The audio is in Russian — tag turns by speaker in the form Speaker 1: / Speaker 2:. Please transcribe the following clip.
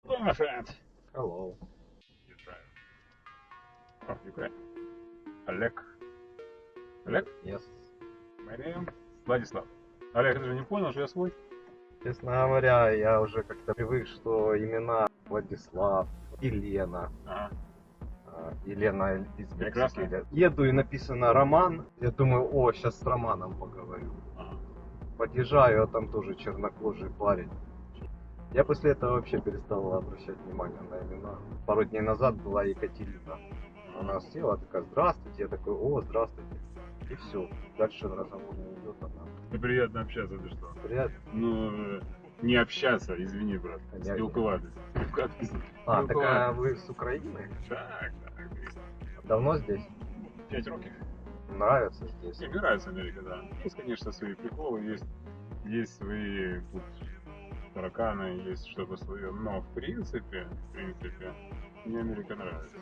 Speaker 1: Hello, my friend.
Speaker 2: Hello.
Speaker 1: Ukraine. Oh, Ukraine. Олег. Олег?
Speaker 2: Yes.
Speaker 1: My name Владислав. Олег, ты же не понял, что я свой?
Speaker 2: Честно говоря, я уже как-то привык, что имена Владислав, Елена,
Speaker 1: Ага.
Speaker 2: Елена из
Speaker 1: Прекрасно.
Speaker 2: Мексики. Еду и написано Роман. Я думаю, о, сейчас с Романом поговорю.
Speaker 1: Ага.
Speaker 2: Подъезжаю, а там тоже чернокожий парень. Я после этого вообще перестал обращать внимание на имена. Пару дней назад была Екатерина. Она села, такая, здравствуйте. Я такой, о, здравствуйте. И все. Дальше разговор не идет. Она.
Speaker 1: Да приятно общаться, ты что?
Speaker 2: Приятно.
Speaker 1: Ну, не общаться, извини, брат.
Speaker 2: Я-
Speaker 1: Спілкуватись.
Speaker 2: А, так вы с Украины?
Speaker 1: Так, так.
Speaker 2: Давно здесь?
Speaker 1: 5 років.
Speaker 2: Нравится здесь?
Speaker 1: Мне нравится Америка, да. Есть, конечно, свои приколы, есть свои тут тараканы, есть что-то свое. Но в принципе, мне Америка нравится.